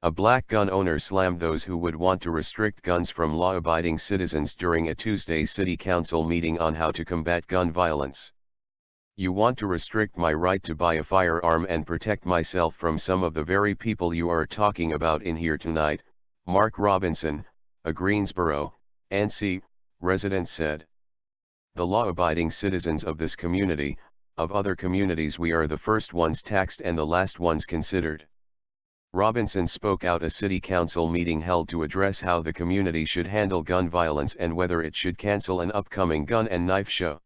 A black gun owner slammed those who would want to restrict guns from law-abiding citizens during a Tuesday city council meeting on how to combat gun violence. "You want to restrict my right to buy a firearm and protect myself from some of the very people you are talking about in here tonight," Mark Robinson, a Greensboro, NC, resident said. "The law-abiding citizens of this community, of other communities, we are the first ones taxed and the last ones considered." Robinson spoke out a city council meeting held to address how the community should handle gun violence and whether it should cancel an upcoming gun and knife show.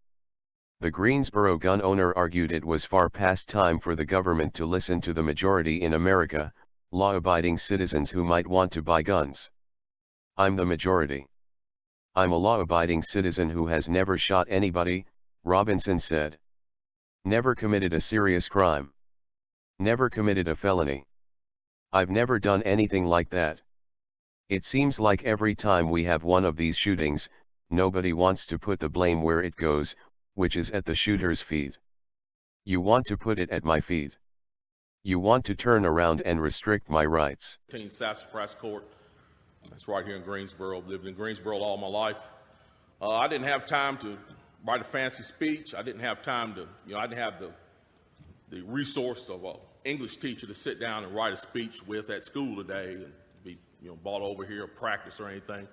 The Greensboro gun owner argued it was far past time for the government to listen to the majority in America, law-abiding citizens who might want to buy guns. "I'm the majority. I'm a law-abiding citizen who has never shot anybody," Robinson said. "Never committed a serious crime. Never committed a felony. I've never done anything like that. It seems like every time we have one of these shootings, nobody wants to put the blame where it goes, which is at the shooter's feet. You want to put it at my feet. You want to turn around and restrict my rights." Sassafras Court. That's right here in Greensboro. I've lived in Greensboro all my life. I didn't have time to write a fancy speech. I didn't have time to, I didn't have the resource of an English teacher to sit down and write a speech with at school today and be, brought over here or practice or anything.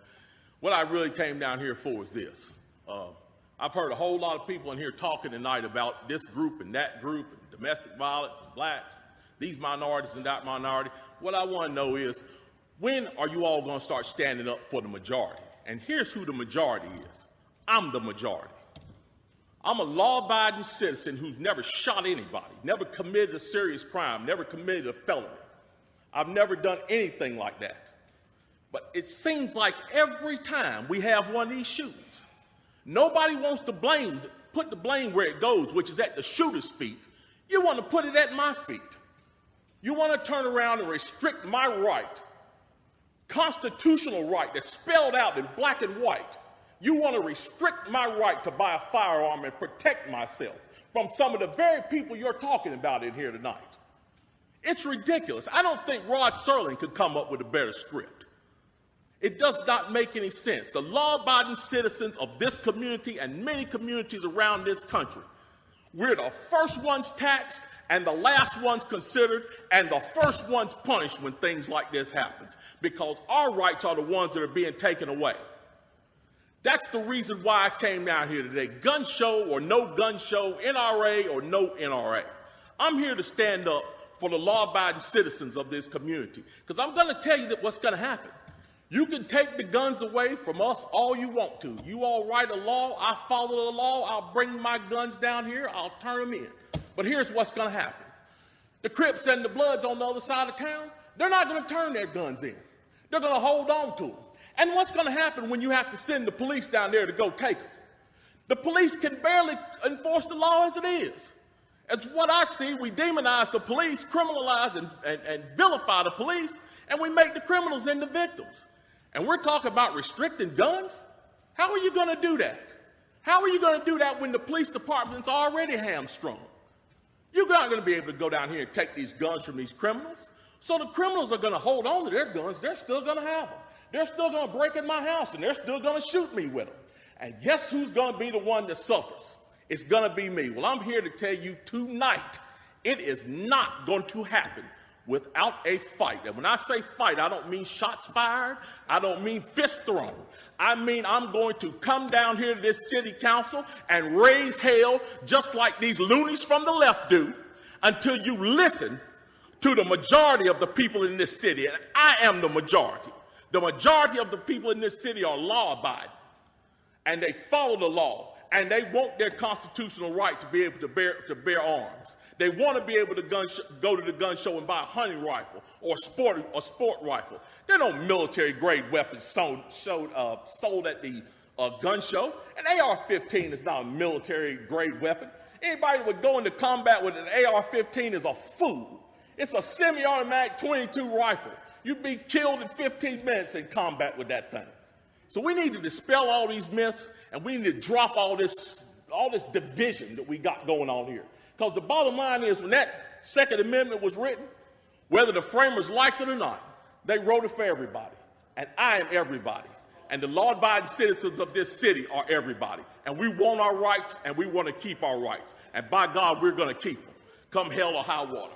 What I really came down here for is this. I've heard a whole lot of people in here talking tonight about this group and that group, and domestic violence and blacks, these minorities and that minority. What I want to know is, when are you all going to start standing up for the majority? And here's who the majority is. I'm the majority. I'm a law-abiding citizen who's never shot anybody, never committed a serious crime, never committed a felony. I've never done anything like that. But it seems like every time we have one of these shootings, nobody wants to put the blame where it goes, which is at the shooter's feet. You want to put it at my feet. You want to turn around and restrict my right, constitutional right that's spelled out in black and white. You want to restrict my right to buy a firearm and protect myself from some of the very people you're talking about in here tonight. It's ridiculous. I don't think Rod Serling could come up with a better script. It does not make any sense. The law-abiding citizens of this community and many communities around this country, we're the first ones taxed and the last ones considered and the first ones punished when things like this happens, because our rights are the ones that are being taken away. That's the reason why I came down here today. Gun show or no gun show, NRA or no NRA. I'm here to stand up for the law-abiding citizens of this community, because I'm going to tell you that what's going to happen. You can take the guns away from us all you want to. You all write a law, I follow the law, I'll bring my guns down here, I'll turn them in. But here's what's going to happen. The Crips and the Bloods on the other side of town, they're not going to turn their guns in. They're going to hold on to them. And what's going to happen when you have to send the police down there to go take them? The police can barely enforce the law as it is. As what I see, we demonize the police, criminalize and vilify the police, and we make the criminals into victims. And we're talking about restricting guns? How are you going to do that? How are you going to do that when the police department's already hamstrung? You're not going to be able to go down here and take these guns from these criminals. So the criminals are going to hold on to their guns. They're still going to have them. They're still going to break in my house, and they're still going to shoot me with them. And guess who's going to be the one that suffers? It's going to be me. Well, I'm here to tell you tonight, it is not going to happen without a fight. And when I say fight, I don't mean shots fired. I don't mean fist thrown. I mean I'm going to come down here to this city council and raise hell just like these loonies from the left do until you listen to the majority of the people in this city. And I am the majority. The majority of the people in this city are law-abiding, and they follow the law, and they want their constitutional right to be able to bear arms. They want to be able to go to the gun show and buy a hunting rifle or a sport rifle. There are no military-grade weapons sold at the gun show. An AR-15 is not a military-grade weapon. Anybody that would go into combat with an AR-15 is a fool. It's a semi-automatic .22 rifle. You'd be killed in 15 minutes in combat with that thing. So we need to dispel all these myths, and we need to drop all this division that we got going on here. Because the bottom line is, when that Second Amendment was written, whether the framers liked it or not, They wrote it for everybody, and I am everybody. And the law-abiding citizens of this city are everybody. And we want our rights, and we want to keep our rights. And by God, we're going to keep them, come hell or high water.